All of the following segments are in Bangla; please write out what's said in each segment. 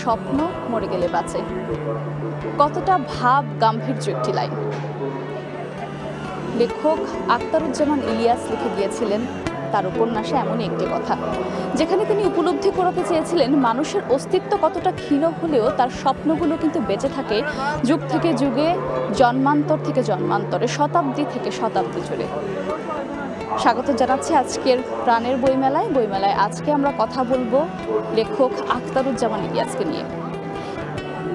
স্বপ্ন মরে গেলে বাঁচে। কতটা ভাব গাম্ভীর্য একটি লাইন। লেখক আখতারুজ্জামান ইলিয়াস লিখে গিয়েছিলেন তার উপন্যাসে এমনই একটি কথা, যেখানে তিনি উপলব্ধি করাতে চেয়েছিলেন মানুষের অস্তিত্ব কতটা ক্ষীণ হলেও তার স্বপ্নগুলো কিন্তু বেঁচে থাকে যুগ থেকে যুগে, জন্মান্তর থেকে জন্মান্তরে, শতাব্দী থেকে শতাব্দী জুড়ে। স্বাগত জানাচ্ছি আজকের প্রাণের বইমেলায়। আজকে আমরা কথা বলবো লেখক আখতারুজ্জামান ইলিয়াসকে নিয়ে।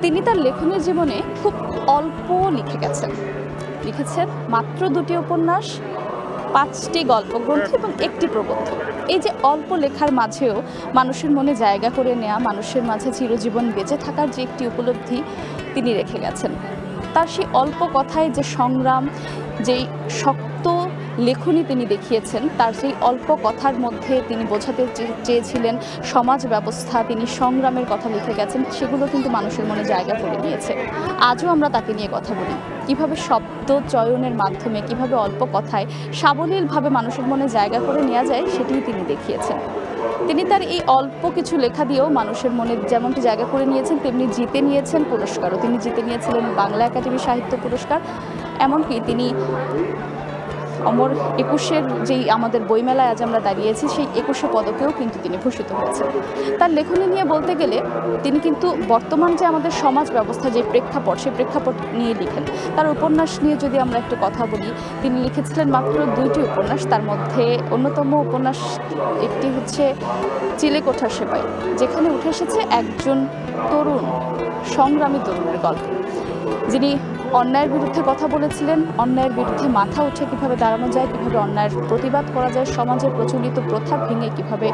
তিনি তার লেখনের জীবনে খুব অল্প লিখেছেন মাত্র 2টি উপন্যাস, 5টি গল্পগ্রন্থ এবং 1টি প্রবন্ধ। এই যে অল্প লেখার মাঝেও মানুষের মনে জায়গা করে নেওয়া, মানুষের মাঝে চিরজীবন বেঁচে থাকার যে একটি উপলব্ধি তিনি রেখে গেছেন। তার সেই অল্প কথায় যে সংগ্রাম, যেই শক্ত লেখনী তিনি দেখিয়েছেন, তার সেই অল্প কথার মধ্যে তিনি বোঝাতে চেয়েছিলেন সমাজ ব্যবস্থা, তিনি সংগ্রামের কথা লিখে গেছেন, সেগুলো কিন্তু মানুষের মনে জায়গা করে নিয়েছে। আজও আমরা তাকে নিয়ে কথা বলি, কিভাবে শব্দ চয়নের মাধ্যমে, কিভাবে অল্প কথায় সাবলীলভাবে মানুষের মনে জায়গা করে নেওয়া যায়, সেটিই তিনি দেখিয়েছেন। তিনি তার এই অল্প কিছু লেখা দিয়েও মানুষের মনে যেমনটি জায়গা করে নিয়েছেন, তেমনি জিতে নিয়েছেন পুরস্কারও। তিনি জিতে নিয়েছিলেন বাংলা একাডেমি সাহিত্য পুরস্কার, এমনকি তিনি অমর 21-এর যেই আমাদের বইমেলায় আজ আমরা দাঁড়িয়েছি, সেই 21শে পদকেও কিন্তু তিনি ভূষিত হয়েছেন। তার লেখনী নিয়ে বলতে গেলে তিনি কিন্তু বর্তমান যে আমাদের সমাজ ব্যবস্থা, যে প্রেক্ষাপট, সেই প্রেক্ষাপট নিয়ে লিখেন। তার উপন্যাস নিয়ে যদি আমরা একটু কথা বলি, তিনি লিখেছিলেন মাত্র 2টি উপন্যাস। তার মধ্যে অন্যতম উপন্যাস একটি হচ্ছে চিলেকোঠার সেপাই, যেখানে উঠে এসেছে একজন সংগ্রামী তরুণের গল্প, যিনি অন্যায়ের বিরুদ্ধে কথা বলেছিলেন, অন্যায়ের বিরুদ্ধে মাথা উঠে কিভাবে দাঁড়ানো যায়, কিভাবে অন্যায়ের প্রতিবাদ করা যায়, সমাজের প্রচলিত প্রথা ভেঙে কিভাবে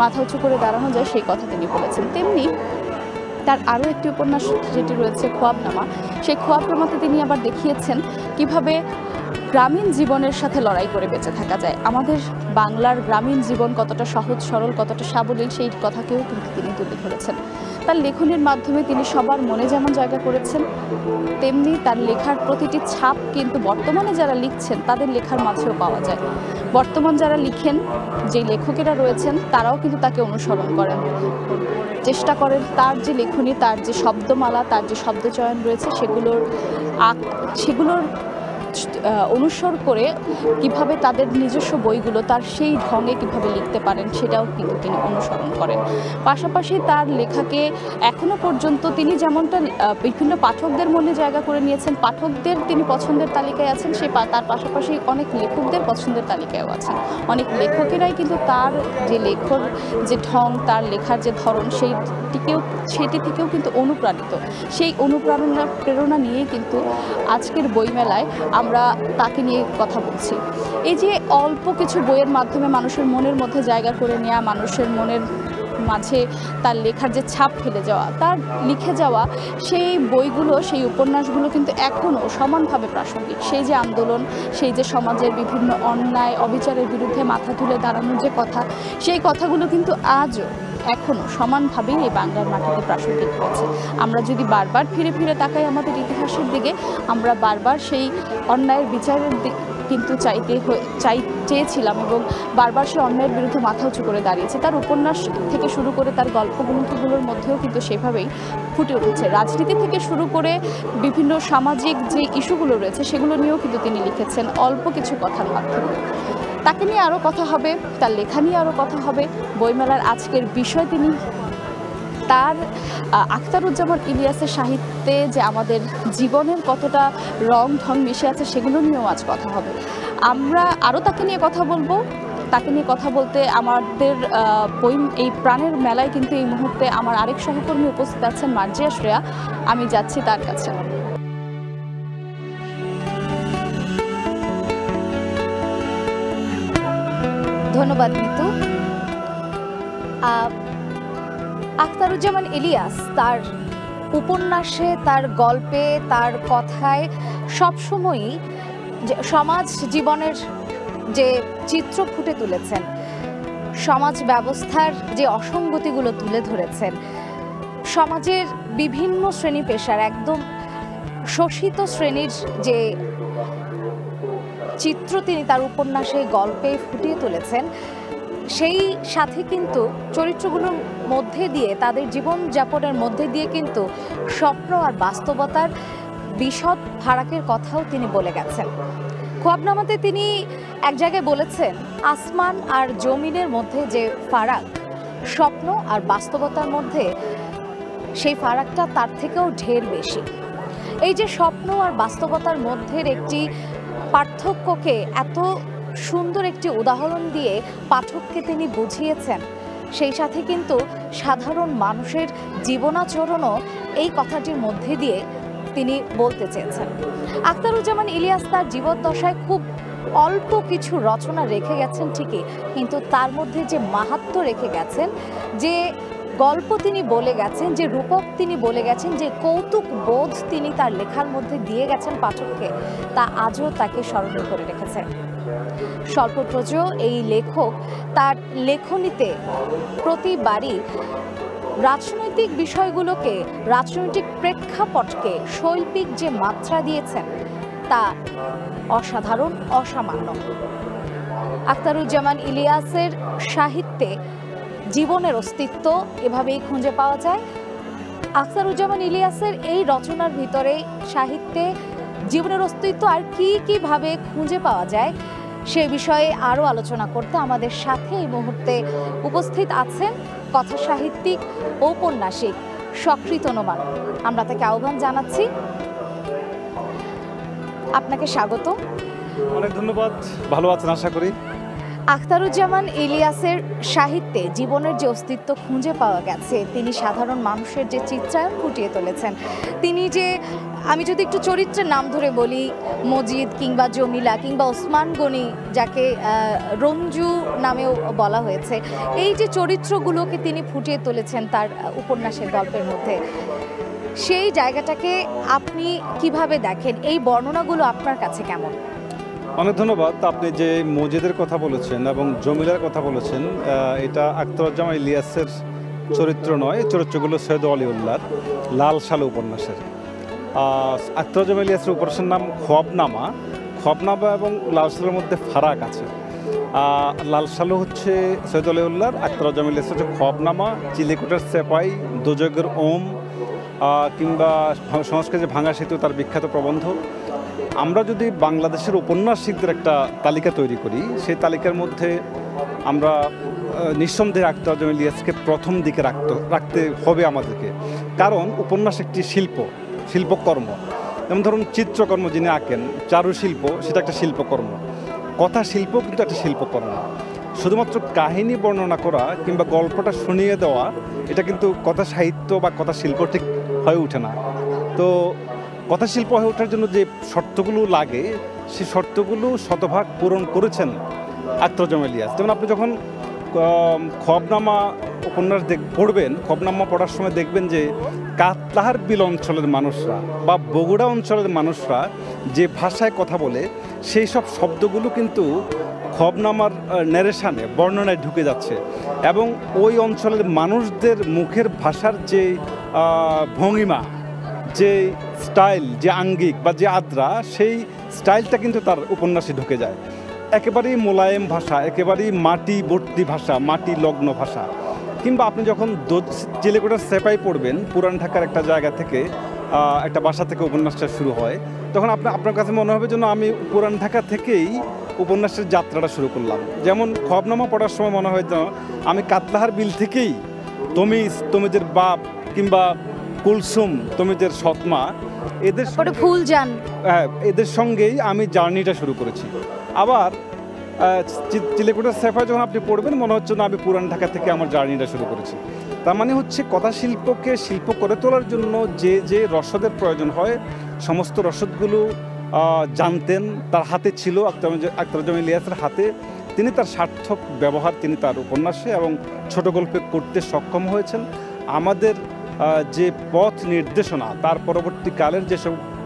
মাথা উঁচু করে দাঁড়ানো যায়, সেই কথা তিনি বলেছেন। তেমনি তার আরও একটি উপন্যাস যেটি রয়েছে খোয়াবনামা, সেই খোয়াবনামাতে তিনি আবার দেখিয়েছেন কিভাবে গ্রামীণ জীবনের সাথে লড়াই করে বেঁচে থাকা যায়। আমাদের বাংলার গ্রামীণ জীবন কতটা সহজ সরল, কতটা সাবলীল, সেই কথাকেও কিন্তু তিনি তুলে ধরেছেন। তার লেখনের মাধ্যমে তিনি সবার মনে যেমন জায়গা করেছেন, তেমনি তার লেখার প্রতিটি ছাপ কিন্তু বর্তমানে যারা লিখছেন তাদের লেখার মাঝেও পাওয়া যায়। বর্তমান যারা লিখেন, যে লেখকেরা রয়েছেন, তারাও কিন্তু তাকে অনুসরণ করেন, চেষ্টা করেন তার যে লেখনী, তার যে শব্দমালা, তার যে শব্দচয়ন রয়েছে, সেগুলোর অনুসরণ করে কিভাবে তাদের নিজস্ব বইগুলো তার সেই ঢঙে কিভাবে লিখতে পারেন, সেটাও কিন্তু তিনি অনুসরণ করেন। পাশাপাশি তার লেখাকে এখনো পর্যন্ত তিনি যেমনটা বিভিন্ন পাঠকদের মনে জায়গা করে নিয়েছেন, পাঠকদের তিনি পছন্দের তালিকায় আছেন, তার পাশাপাশি অনেক লেখকদের পছন্দের তালিকায়ও আছেন। অনেক লেখকেরাই কিন্তু তার যে লেখর যে ঢং, তার লেখার যে ধরন, সেটি থেকেও কিন্তু অনুপ্রাণিত। সেই প্রেরণা নিয়েই কিন্তু আজকের বইমেলায় আমরা তাকে নিয়ে কথা বলছি। এই যে অল্প কিছু বইয়ের মাধ্যমে মানুষের মনের মধ্যে জায়গা করে নেওয়া, মানুষের মনের মাঝে তার লেখার যে ছাপ ফেলে যাওয়া, তার লিখে যাওয়া সেই বইগুলো, সেই উপন্যাসগুলো কিন্তু এখনও সমানভাবে প্রাসঙ্গিক। সেই যে আন্দোলন, সেই যে সমাজের বিভিন্ন অন্যায় অবিচারের বিরুদ্ধে মাথা তুলে দাঁড়ানোর যে কথা, সেই কথাগুলো কিন্তু আজও এখনও সমানভাবেই এই বাংলার মাটিতে প্রাসঙ্গিক হয়েছে। আমরা যদি বারবার ফিরে ফিরে তাকাই আমাদের ইতিহাসের দিকে, আমরা বারবার সেই অন্যায়ের বিচারের কিন্তু চেয়েছিলাম এবং বারবার সে অন্যায়ের বিরুদ্ধে মাথা উঁচু করে দাঁড়িয়েছে। তার উপন্যাস থেকে শুরু করে তার গল্পগ্রন্থগুলোর মধ্যেও কিন্তু সেভাবেই ফুটে উঠেছে। রাজনীতি থেকে শুরু করে বিভিন্ন সামাজিক যে ইস্যুগুলো রয়েছে, সেগুলো নিয়েও কিন্তু তিনি লিখেছেন অল্প কিছু কথার মাধ্যমে। তাকে নিয়ে আরও কথা হবে, তার লেখা নিয়ে আরও কথা হবে। বইমেলার আজকের বিষয় তিনি তার আখতারুজ্জামান ইলিয়াসের সাহিত্যে যে আমাদের জীবনের কতটা রং ঢং মিশে আছে, সেগুলো নিয়েও আজ কথা হবে। আমরা আরও তাকে নিয়ে কথা বলবো। তাকে নিয়ে কথা বলতে আমাদের এই প্রাণের মেলায় কিন্তু এই মুহূর্তে আমার আরেক সহকর্মী উপস্থিত আছেন, মার্জিয়া শ্রেয়া। আমি যাচ্ছি তার কাছে। ধন্যবাদ মিতু। আখতারুজ্জামান ইলিয়াস তার উপন্যাসে, তার গল্পে, তার কথায় সবসময়ই সমাজ জীবনের যে চিত্র ফুটে তুলেছেন, সমাজ ব্যবস্থার যে অসঙ্গতিগুলো তুলে ধরেছেন, সমাজের বিভিন্ন শ্রেণী পেশার একদম শোষিত শ্রেণীর যে চিত্র তিনি তার উপন্যাসে, গল্পে ফুটিয়ে তুলেছেন, সেই সাথে কিন্তু চরিত্রগুলোর মধ্যে দিয়ে, তাদের জীবনযাপনের মধ্যে দিয়ে কিন্তু স্বপ্ন আর বাস্তবতার বিশদ ফারাকের কথাও তিনি বলে গেছেন। খোয়াবনামাতে তিনি এক জায়গায় বলেছেন, আসমান আর জমিনের মধ্যে যে ফারাক, স্বপ্ন আর বাস্তবতার মধ্যে সেই ফারাকটা তার থেকেও ঢের বেশি। এই যে স্বপ্ন আর বাস্তবতার মধ্যের একটি পার্থক্যকে এত সুন্দর একটি উদাহরণ দিয়ে পাঠককে তিনি বুঝিয়েছেন, সেই সাথে কিন্তু সাধারণ মানুষের জীবনাচরণও এই কথাটির মধ্যে দিয়ে তিনি বলতে চেয়েছেন। আখতারুজ্জামান ইলিয়াস তার জীবদ্দশায় খুব অল্প কিছু রচনা রেখে গেছেন ঠিকই, কিন্তু তার মধ্যে যে মাহাত্ম্য রেখে গেছেন, যে গল্প তিনি বলে গেছেন, যে রূপক তিনি বলে গেছেন, যে কৌতুক বোধ তিনি তার লেখার মধ্যে দিয়ে গেছেন পাঠককে, তা আজও তাকে স্মরণীয় করে রেখেছে। স্বল্পপ্রজ এই লেখক তার লেখনীতে প্রতিবারই রাজনৈতিক বিষয়গুলোকে, রাজনৈতিক প্রেক্ষাপটকে শৈল্পিক যে মাত্রা দিয়েছেন তা অসাধারণ, অসামান্য। আখতারুজ্জামান ইলিয়াসের সাহিত্যে জীবনের অস্তিত্ব এভাবেই খুঁজে পাওয়া যায়। আখতারুজ্জামান ইলিয়াসের এই রচনার ভিতরে সাহিত্যে জীবনের অস্তিত্ব আর কিভাবে খুঁজে পাওয়া যায় সে বিষয়ে আরও আলোচনা করতে আমাদের সাথে এই মুহূর্তে উপস্থিত আছেন কথা সাহিত্যিক, ঔপন্যাসিক সকৃত নোমান। আমরা তাকে আহ্বান জানাচ্ছি। আপনাকে স্বাগত। অনেক ধন্যবাদ। ভালো আছেন আশা করি। আখতারুজ্জামান ইলিয়াসের সাহিত্যে জীবনের যে অস্তিত্ব খুঁজে পাওয়া গেছে, তিনি সাধারণ মানুষের যে চিত্রায়ন ফুটিয়ে তুলেছেন, তিনি যে, আমি যদি একটু চরিত্রের নাম ধরে বলি, মজিদ কিংবা জমিলা কিংবা ওসমান গনি, যাকে রঞ্জু নামেও বলা হয়েছে, এই যে চরিত্রগুলোকে তিনি ফুটিয়ে তুলেছেন তার উপন্যাসের গল্পের মধ্যে, সেই জায়গাটাকে আপনি কিভাবে দেখেন? এই বর্ণনাগুলো আপনার কাছে কেমন? অনেক ধন্যবাদ। আপনি যে মজিদের কথা বলেছেন এবং জমিলার কথা বলেছেন, এটা আখতারুজ্জামান ইলিয়াসের চরিত্র নয়, চরিত্রগুলো সৈয়দ ওয়ালিউল্লাহর লাল সালু উপন্যাসের। আখতারুজ্জামান ইলিয়াসের উপন্যাসের নাম খোয়াবনামা। খোয়াবনামা এবং লাল সালুর মধ্যে ফারাক আছে। লাল সালু হচ্ছে সৈয়দ ওয়ালিউল্লাহর, আখতারুজ্জামান ইলিয়াস হচ্ছে খোয়াবনামা, চিলেকোঠার সেপাই, দোজগের ওম, কিংবা সংস্কৃতে ভাঙা সেতু তার বিখ্যাত প্রবন্ধ। আমরা যদি বাংলাদেশের উপন্যাসিকদের একটা তালিকা তৈরি করি, সেই তালিকার মধ্যে আমরা নিঃসন্দেহে আখতারুজ্জামান ইলিয়াসকে প্রথম দিকে রাখতে হবে আমাদেরকে। কারণ উপন্যাস একটি শিল্পকর্ম। যেমন ধরুন চিত্রকর্ম যিনি আঁকেন, চারুশিল্প, সেটা একটা শিল্পকর্ম। কথা শিল্প কিন্তু একটা শিল্পকর্ম। শুধুমাত্র কাহিনী বর্ণনা করা কিংবা গল্পটা শুনিয়ে দেওয়া, এটা কিন্তু কথা সাহিত্য বা কথা শিল্প ঠিক হয়ে ওঠে না। তো কথা শিল্প হয়ে ওঠার জন্য যে শর্তগুলো লাগে, সেই শর্তগুলো শতভাগ পূরণ করেছেন আখতারুজ্জামান ইলিয়াস। যেমন আপনি যখন খোয়াবনামা উপন্যাস পড়বেন, খোয়াবনামা পড়ার সময় দেখবেন যে কাতলাহার বিল অঞ্চলের মানুষরা বা বগুড়া অঞ্চলের মানুষরা যে ভাষায় কথা বলে, সেই সব শব্দগুলো কিন্তু খোয়াবনামার ন্যারেশনে, বর্ণনায় ঢুকে যাচ্ছে। এবং ওই অঞ্চলের মানুষদের মুখের ভাষার যে ভঙ্গিমা, যে স্টাইল, যে আঙ্গিক বা যে আদ্রা, সেই স্টাইলটা কিন্তু তার উপন্যাসে ঢুকে যায়। একেবারেই মোলায়েম ভাষা, একেবারেই মাটি ভর্তি ভাষা, মাটি লগ্ন ভাষা। কিংবা আপনি যখন চিলেকোঠার সেপাই পড়বেন, পুরান ঢাকার একটা জায়গা থেকে, একটা বাসা থেকে উপন্যাসটা শুরু হয়, তখন আপনার কাছে মনে হবে যেন আমি পুরান ঢাকা থেকেই উপন্যাসের যাত্রাটা শুরু করলাম। যেমন খোয়াবনামা পড়ার সময় মনে হয় যেন আমি কাতলাহার বিল থেকেই তমিজের বাপ কিংবা কুলসুম, তমিজের সৎমা, এদের সঙ্গেই আমি জার্নিটা শুরু করেছি। আবার চিলেকোঠার সেফায় যখন আপনি পড়বেন, মনে হচ্ছে না আমি পুরান ঢাকা থেকে আমার জার্নিটা শুরু করেছি। তার মানে হচ্ছে কথা শিল্পকে শিল্প করে তোলার জন্য যে রসদের প্রয়োজন হয়, সমস্ত রসদগুলো জানতেন, তার হাতে ছিল আখতারুজ্জামান ইলিয়াসের হাতে। তিনি তার সার্থক ব্যবহার তিনি তার উপন্যাসে এবং ছোট গল্পে করতে সক্ষম হয়েছেন। আমাদের যে পথ নির্দেশনা, তার পরবর্তীকালের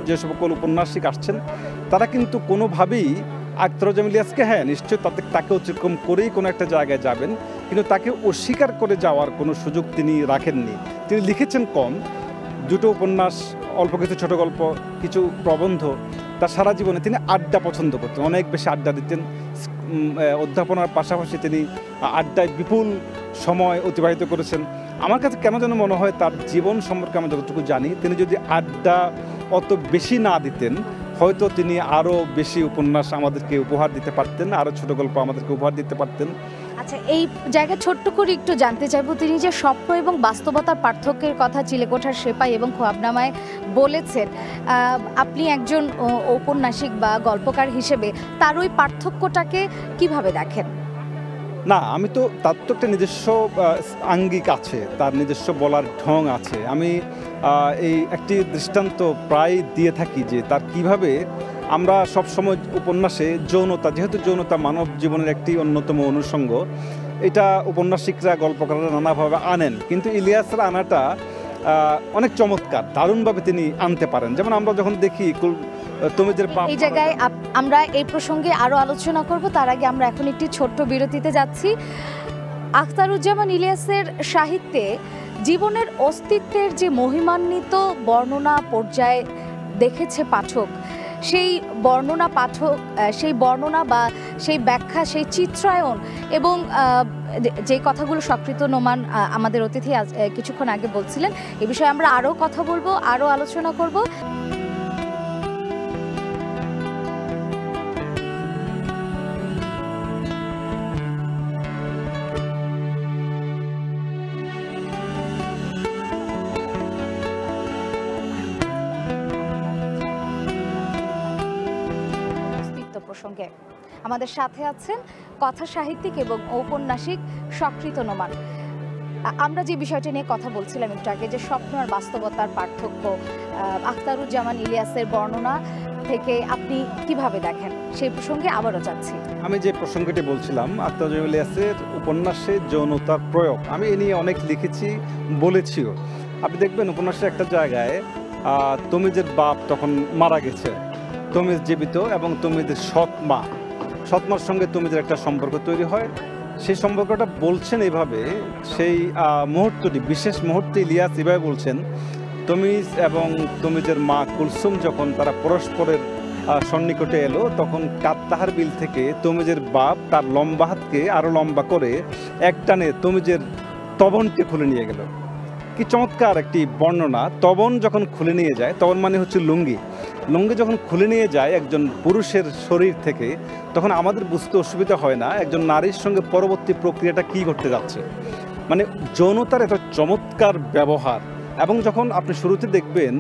যে সকল উপন্যাসিক আসছেন, তারা কিন্তু কোনোভাবেই আখতারুজ্জামান ইলিয়াসকে, হ্যাঁ নিশ্চয়ই তাকে অতিক্রম করেই কোনো একটা জায়গায় যাবেন, কিন্তু তাকে অস্বীকার করে যাওয়ার কোনো সুযোগ তিনি রাখেননি। তিনি লিখেছেন কম, দুটো উপন্যাস, অল্প কিছু ছোট গল্প, কিছু প্রবন্ধ। তার সারা জীবনে তিনি আড্ডা পছন্দ করতেন, অনেক বেশি আড্ডা দিতেন। অধ্যাপনার পাশাপাশি তিনি আড্ডায় বিপুল সময় অতিবাহিত করেছেন। আমার কাছে কেন যেন মনে হয় তার জীবন সম্পর্কে আমরা যতটুকু জানি, তিনি যদি আড্ডা অত বেশি না দিতেন, হয়তো তিনি আরও বেশি উপন্যাস আমাদেরকে উপহার দিতে পারতেন, আরও ছোট গল্প আমাদেরকে উপহার দিতে পারতেন। আচ্ছা, এই জায়গায় ছোট্ট করে একটু জানতে চাইবো, তিনি যে স্বপ্ন এবং বাস্তবতার পার্থক্যের কথা চিলেকোঠার সেপাই এবং খোয়াবনামায় বলেছেন, আপনি একজন ঔপন্যাসিক বা গল্পকার হিসেবে তার ওই পার্থক্যটাকে কিভাবে দেখেন? না, আমি তো তার তো একটা নিজস্ব আঙ্গিক আছে, তার নিজস্ব বলার ঢং আছে। আমি এই একটি দৃষ্টান্ত প্রায় দিয়ে থাকি যে তার কিভাবে আমরা সবসময় উপন্যাসে যৌনতা, যেহেতু যৌনতা মানব জীবনের একটি অন্যতম অনুষঙ্গ, এটা উপন্যাসিকরা গল্পকাররা নানাভাবে আনেন, কিন্তু ইলিয়াসের আনাটা অনেক চমৎকার, দারুণভাবে তিনি আনতে পারেন। যেমন আমরা যখন দেখি তুমি যে এই জায়গায় আমরা এই প্রসঙ্গে আরো আলোচনা করব, তার আগে আমরা এখন একটি ছোট্ট বিরতিতে যাচ্ছি। আখতারুজ্জামান ইলিয়াসের সাহিত্যে জীবনের অস্তিত্বের যে মহিমান্বিত বর্ণনা পর্যায়ে দেখেছে পাঠক, সেই বর্ণনা বা সেই ব্যাখ্যা, সেই চিত্রায়ন এবং যে কথাগুলো সক্রিত নোমান আমাদের অতিথি কিছুক্ষণ আগে বলছিলেন, এ বিষয়ে আমরা আরও কথা বলবো, আরও আলোচনা করব। প্রসঙ্গে আমাদের সাথে আছেন কথা সাহিত্যিক এবং ঔপন্যাসিক সক্রিত নোমান। আমরা যে বিষয়টি নিয়ে কথা বলছিলাম একটু আগে, যে স্বপ্ন আর বাস্তবতার পার্থক্য, আখতারুজ্জামান ইলিয়াসের বর্ণনা থেকে আপনি কিভাবে দেখেন, সেই প্রসঙ্গে আবারও যাচ্ছি। আমি যে প্রসঙ্গটি বলছিলাম, আখতারুজ্জামান ইলিয়াসের উপন্যাসে যৌনতার প্রয়োগ, আমি এ নিয়ে অনেক লিখেছি, বলেছিও। আপনি দেখবেন উপন্যাসের একটা জায়গায় তমিজের বাপ তখন মারা গেছে, তমিজ জীবিত এবং তমিজের সৎমার সঙ্গে তমিজের একটা সম্পর্ক তৈরি হয়। সেই সম্পর্কটা বলছেন এইভাবে, সেই মুহূর্তটি, বিশেষ মুহূর্তে ইলিয়াস এভাবে বলছেন, তমিজ এবং তমিজের মা কুলসুম যখন তারা পরস্পরের সন্নিকটে এলো, তখন কাত্তাহার বিল থেকে তমিজের বাপ তার লম্বা হাতকে আরও লম্বা করে একটানে তমিজের তবনকে খুলে নিয়ে গেল। কি চমৎকার একটি বর্ণনা! তবন যখন খুলে নিয়ে যায়, তবন মানে হচ্ছে লুঙ্গি, লুঙ্গি যখন খুলে নিয়ে যায় একজন পুরুষের শরীর থেকে, তখন আমাদের বুঝতে অসুবিধা হয় না একজন নারীর সঙ্গে পরবর্তী প্রক্রিয়াটা কী করতে যাচ্ছে। মানে যৌনতার এত চমৎকার ব্যবহার। এবং যখন আপনি শুরুতে দেখবেন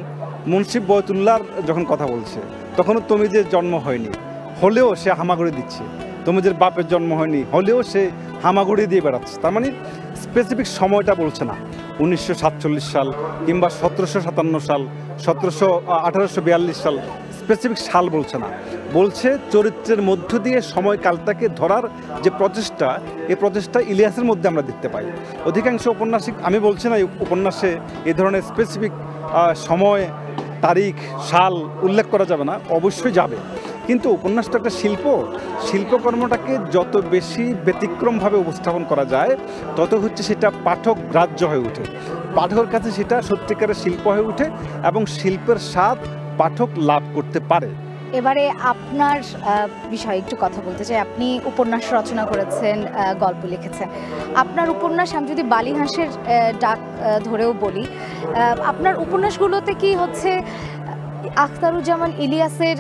মুন্সিফ বয়তুল্লাহর যখন কথা বলছে, তখনও তমিজের জন্ম হয়নি, হলেও সে হামাগুড়ি দিচ্ছে। তমিজের বাপের জন্ম হয়নি, হলেও সে হামাগুড়ি দিয়ে বেড়াচ্ছে। তার মানে স্পেসিফিক সময়টা বলছে না, 1947 সাল কিংবা 1757 সাল, 1842 সাল, স্পেসিফিক সাল বলছে না, বলছে চরিত্রের মধ্য দিয়ে সময়কালটাকে ধরার যে প্রচেষ্টা, এই প্রচেষ্টা ইলিয়াসের মধ্যে আমরা দেখতে পাই। অধিকাংশ উপন্যাসিক, আমি বলছি না উপন্যাসে এই ধরনের স্পেসিফিক সময়, তারিখ, সাল উল্লেখ করা যাবে না, অবশ্যই যাবে, কিন্তু উপন্যাসটা একটা শিল্পকর্মটাকে যত বেশি ব্যতিক্রমভাবে উপস্থাপন করা যায়, তত হচ্ছে সেটা পাঠক গ্রাহ্য হয়ে ওঠে, পাঠকের কাছে সেটা সত্যিকারের শিল্প হয়ে ওঠে এবং শিল্পের স্বাদ পাঠক লাভ করতে পারে। এবারে আপনার বিষয়ে একটু কথা বলতে চাই। আপনি উপন্যাস রচনা করেছেন, গল্প লিখেছেন। আপনার উপন্যাস, আমি যদি বালি হাঁসের ডাক ধরেও বলি, আপনার উপন্যাসগুলোতে কি হচ্ছে আখতারুজ্জামান ইলিয়াসের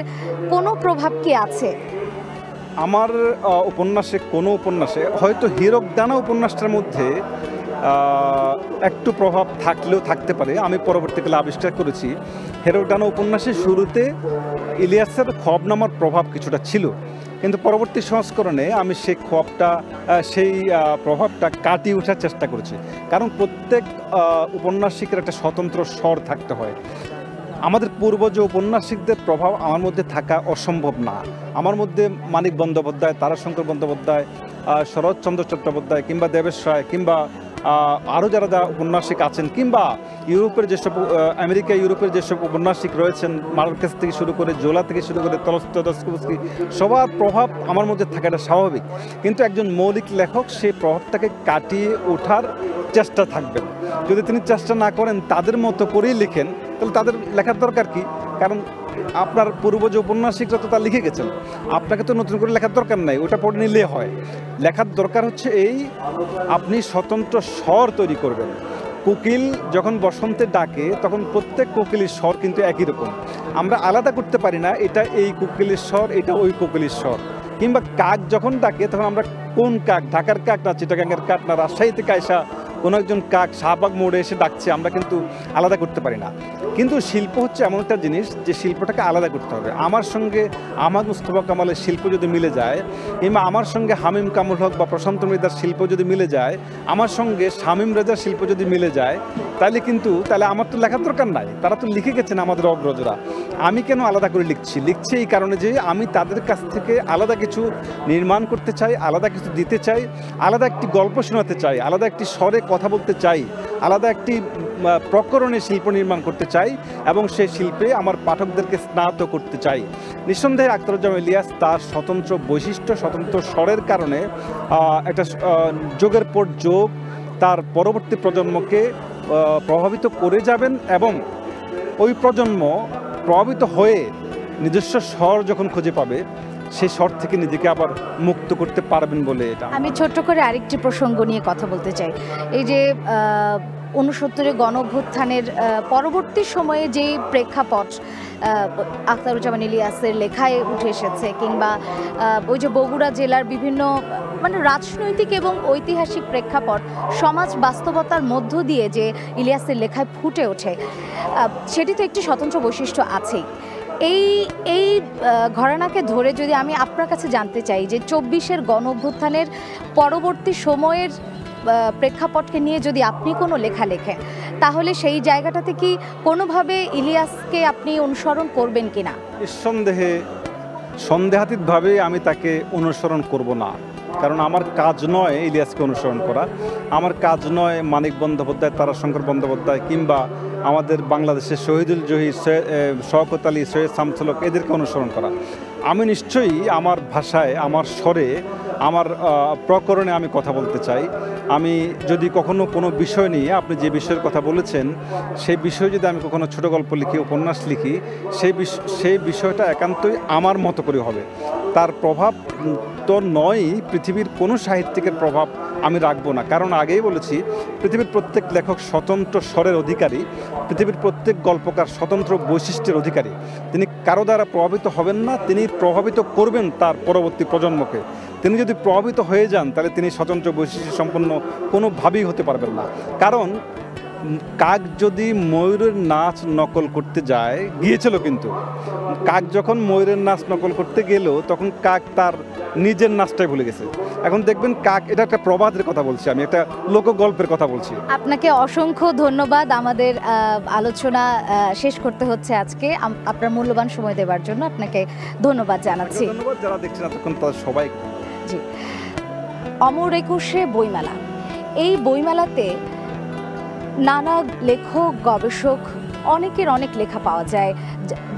কোনো প্রভাব কি আছে? আমার উপন্যাসে হয়তো হীরকদানা উপন্যাসটার মধ্যে একটু প্রভাব থাকলেও থাকতে পারে। আমি পরবর্তীকালে আবিষ্কার করেছি হীরকদানা উপন্যাসের শুরুতে ইলিয়াসের খোয়াবনামার প্রভাব কিছুটা ছিল, কিন্তু পরবর্তী সংস্করণে আমি সেই প্রভাবটা কাটিয়ে ওঠার চেষ্টা করেছি। কারণ প্রত্যেক উপন্যাসিকের একটা স্বতন্ত্র স্বর থাকতে হয়। আমাদের পূর্বজ উপন্যাসিকদের প্রভাব আমার মধ্যে থাকা অসম্ভব না। আমার মধ্যে মানিক বন্দ্যোপাধ্যায়, তারাশঙ্কর বন্দ্যোপাধ্যায়, শরৎচন্দ্র চট্টোপাধ্যায় কিংবা দেবেশ রায় কিংবা আরও যারা উপন্যাসিক আছেন, কিংবা ইউরোপের যেসব উপন্যাসিক রয়েছেন, মার্কেস থেকে শুরু করে, জোলা থেকে শুরু করে, তলস্তয়, দস্তয়েভস্কি, সবার প্রভাব আমার মধ্যে থাকাটা স্বাভাবিক। কিন্তু একজন মৌলিক লেখক সেই প্রভাবটাকে কাটিয়ে ওঠার চেষ্টা থাকবেন। যদি তিনি চেষ্টা না করেন, তাদের মতো করেই লিখেন, তাহলে তাদের লেখার দরকার কি? কারণ আপনার পূর্বজ উপন্যাসিকরা তো তা লিখে গেছেন, আপনাকে তো নতুন করে লেখার দরকার নাই, ওটা পড়ে নিলে হয়। লেখার দরকার হচ্ছে আপনি স্বতন্ত্র স্বর তৈরি করবেন। কোকিল যখন বসন্তে ডাকে তখন প্রত্যেক কোকিলের স্বর কিন্তু একই রকম। আমরা আলাদা করতে পারি না এটা এই কোকিলের স্বর, এটা ওই কোকিলের স্বর। কিংবা কাক যখন ডাকে তখন আমরা কোন কাক, ঢাকার কাক না চিটাগাঙ্গের কাক না রাজশাহী থেকে আইসা কোনো একজন কাক শাহবাগ মোড়ে এসে ডাকছে, আমরা কিন্তু আলাদা করতে পারি না। কিন্তু শিল্প হচ্ছে এমন একটা জিনিস যে শিল্পটাকে আলাদা করতে হবে। আমার সঙ্গে আহমদ মুস্তফা কামালের শিল্প যদি মিলে যায়, কিংবা আমার সঙ্গে হামিম কামরুল হক বা প্রশান্ত মৃধার শিল্প যদি মিলে যায়, আমার সঙ্গে শামীম রেজার শিল্প যদি মিলে যায়, তাহলে আমার তো লেখার দরকার নাই। তারা তো লিখে গেছেন আমাদের অগ্রজরা। আমি কেন আলাদা করে লিখছি এই কারণে যে আমি তাদের কাছ থেকে আলাদা কিছু নির্মাণ করতে চাই, আলাদা কিছু দিতে চাই, আলাদা একটি গল্প শোনাতে চাই, আলাদা একটি স্বরে কথা বলতে চাই, আলাদা একটি প্রকরণে শিল্প নির্মাণ করতে চাই এবং সেই শিল্পে আমার পাঠকদেরকে স্নাত করতে চাই। নিঃসন্দেহে আখতারুজ্জামান ইলিয়াস তার স্বতন্ত্র বৈশিষ্ট্য, স্বতন্ত্র স্বরের কারণে একটা যোগের পর যোগ তার পরবর্তী প্রজন্মকে প্রভাবিত করে যাবেন এবং ওই প্রজন্ম প্রভাবিত হয়ে নিজস্ব স্বর যখন খুঁজে পাবে সেই স্বর থেকে নিজেকে আবার মুক্ত করতে পারবেন বলে এটা। আমি ছোট্ট করে আরেকটি প্রসঙ্গ নিয়ে কথা বলতে চাই। এই যে ৬৯ গণঅভ্যুত্থানের পরবর্তী সময়ে যেই প্রেক্ষাপট আখতারুজ্জামান ইলিয়াসের লেখায় উঠে এসেছে, কিংবা ওই যে বগুড়া জেলার বিভিন্ন মানে রাজনৈতিক এবং ঐতিহাসিক প্রেক্ষাপট, সমাজ বাস্তবতার মধ্য দিয়ে যে ইলিয়াসের লেখায় ফুটে ওঠে, সেটি তো একটি স্বতন্ত্র বৈশিষ্ট্য আছেই। এই ঘরানাকে ধরে যদি আমি আপনার কাছে জানতে চাই যে ২৪-এর গণঅভ্যুত্থানের পরবর্তী সময়ের প্রেক্ষাপটকে নিয়ে যদি আপনি কোনো লেখা লেখেন, তাহলে সেই জায়গাটাতে কি কোনোভাবে ইলিয়াসকে আপনি অনুসরণ করবেন কিনা? নিঃসন্দেহে সন্দেহাতীতভাবে আমি তাকে অনুসরণ করব না, কারণ আমার কাজ নয় ইলিয়াসকে অনুসরণ করা। আমার কাজ নয় মানিক বন্দ্যোপাধ্যায়, তারাশঙ্কর বন্দ্যোপাধ্যায় কিংবা আমাদের বাংলাদেশের শহীদুল জহির, শওকত আলী, সৈয়দ শামসুল হক এদেরকে অনুসরণ করা। আমি নিশ্চয়ই আমার ভাষায়, আমার স্বরে, আমার প্রকরণে আমি কথা বলতে চাই। আমি যদি কখনো কোনো বিষয় নিয়ে, আপনি যে বিষয়ের কথা বলেছেন সেই বিষয়ে যদি আমি কখনো ছোট গল্প লিখি, উপন্যাস লিখি, সেই বিষয়টা একান্তই আমার মতো করে হবে। তার প্রভাব তো নয়ই, পৃথিবীর কোনো সাহিত্যিকের প্রভাব আমি রাখবো না। কারণ আগেই বলেছি, পৃথিবীর প্রত্যেক লেখক স্বতন্ত্র স্বরের অধিকারী, পৃথিবীর প্রত্যেক গল্পকার স্বতন্ত্র বৈশিষ্ট্যের অধিকারী। তিনি কারো দ্বারা প্রভাবিত হবেন না, তিনি প্রভাবিত করবেন তার পরবর্তী প্রজন্মকে। তিনি যদি প্রভাবিত হয়ে যান তাহলে তিনি স্বতন্ত্র বৈশিষ্ট্য সম্পন্ন কোনোভাবেই হতে পারবেন না। কারণ কাক যদি ময়ূরের নাচ নকল করতে গিয়েছিল, কিন্তু কাক যখন ময়ূরের নাচ নকল করতে গেল তখন কাক তার নিজের নাচটাই ভুলে গেছে। এখন দেখবেন কাক, এটা একটা প্রবাদের কথা বলছি, আমি একটা লোকগল্পের কথা বলছি। আপনাকে অসংখ্য ধন্যবাদ। আমাদের আলোচনা শেষ করতে হচ্ছে আজকে। আপনার মূল্যবান সময় দেওয়ার জন্য আপনাকে ধন্যবাদ জানাচ্ছি। ধন্যবাদ যারা দেখছেন এতক্ষণ, তাদের সবাই। জি, অমর একুশে বইমেলা, এই বইমেলাতে নানা লেখক, গবেষক, অনেকের অনেক লেখা পাওয়া যায়,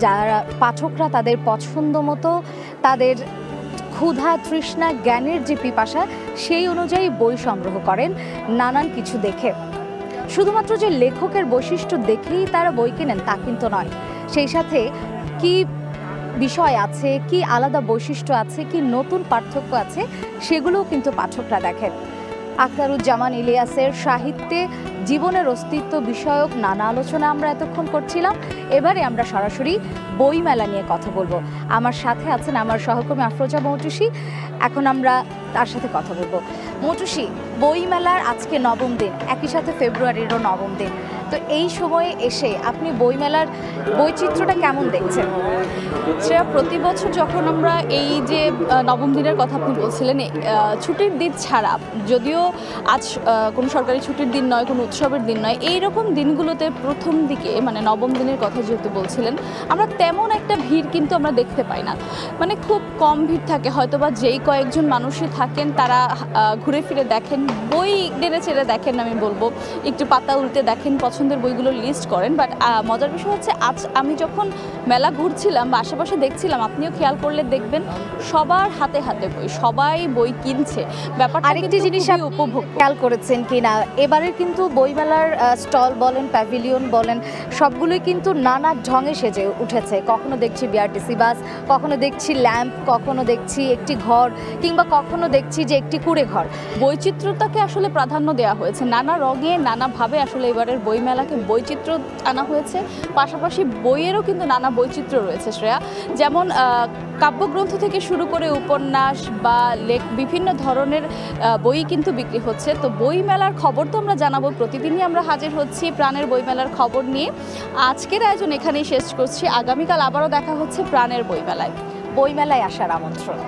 যারা পাঠকরা তাদের পছন্দ মতো, তাদের ক্ষুধা, তৃষ্ণা, জ্ঞানের যে পিপাসা সেই অনুযায়ী বই সংগ্রহ করেন নানান কিছু দেখে। শুধুমাত্র যে লেখকের বৈশিষ্ট্য দেখেই তারা বই কেনেন তা কিন্তু নয়, সেই সাথে কি বিষয় আছে, কি আলাদা বৈশিষ্ট্য আছে, কি নতুন পার্থক্য আছে, সেগুলোও কিন্তু পাঠকরা দেখেন। আখতারুজ্জামান ইলিয়াসের সাহিত্যে জীবনের অস্তিত্ব বিষয়ক নানা আলোচনা আমরা এতক্ষণ করছিলাম। এবারে আমরা সরাসরি বইমেলা নিয়ে কথা বলবো। আমার সাথে আছেন আমার সহকর্মী আফরোজা মৌটুসী। এখন আমরা তার সাথে কথা বলবো। মৌটুসী, বইমেলার আজকে ৯ম দিন, একই সাথে ফেব্রুয়ারিরও ৯ম দিন। তো এই সময়ে এসে আপনি বইমেলার বৈচিত্র্যটা কেমন দেখছেন? শ্রেয়া, প্রতি বছর যখন আমরা এই যে ৯ম দিনের কথা আপনি বলছিলেন, ছুটির দিন ছাড়া, যদিও আজ কোনো সরকারি ছুটির দিন নয়, কোনো উৎসবের দিন নয়, এইরকম দিনগুলোতে প্রথম দিকে মানে ৯ম দিনের কথা যেহেতু বলছিলেন, আমরা তেমন একটা ভিড় কিন্তু আমরা দেখতে পাই না। মানে খুব কম ভিড় থাকে, হয়তোবা যেই কয়েকজন মানুষই থাকেন তারা ঘুরে ফিরে দেখেন, বই নেড়ে চেড়ে দেখেন, আমি বলবো একটু পাতা উল্টে দেখেন, পছন্দ পছন্দের বইগুলো লিস্ট করেন। বাট মজার বিষয় হচ্ছে আজ আমি যখন মেলা ঘুরছিলাম বা আশেপাশে দেখছিলাম, আপনিও খেয়াল করলে দেখবেন সবার হাতে হাতে বই, সবাই বই কিনছে। ব্যাপারটা আরেকটি জিনিস আপনি উপভোগ খেয়াল করেছেন কিনা, এবারে কিন্তু বইমেলার স্টল বলেন, প্যাভিলিয়ন বলেন, সবগুলোই কিন্তু নানা ঢঙে সেজে উঠেছে। কখনো দেখছি বিআরটিসি বাস, কখনো দেখছি ল্যাম্প, কখনো দেখছি একটি ঘর, কিংবা কখনো দেখছি যে একটি কুঁড়ে ঘর। বৈচিত্র্যতাকে আসলে প্রাধান্য দেওয়া হয়েছে, নানা রঙে নানাভাবে আসলে এবারের বইমেলাকে বৈচিত্র্য আনা হয়েছে। পাশাপাশি বইয়েরও কিন্তু নানা বৈচিত্র্য রয়েছে শ্রেয়া, যেমন কাব্যগ্রন্থ থেকে শুরু করে উপন্যাস বা বিভিন্ন ধরনের বই কিন্তু বিক্রি হচ্ছে। তো বইমেলার খবর তো আমরা জানাবো, প্রতিদিনই আমরা হাজির হচ্ছি প্রাণের বইমেলার খবর নিয়ে। আজকের আয়োজন এখানেই শেষ করছি, আগামীকাল আবারও দেখা হচ্ছে প্রাণের বইমেলায়। বইমেলায় আসার আমন্ত্রণ।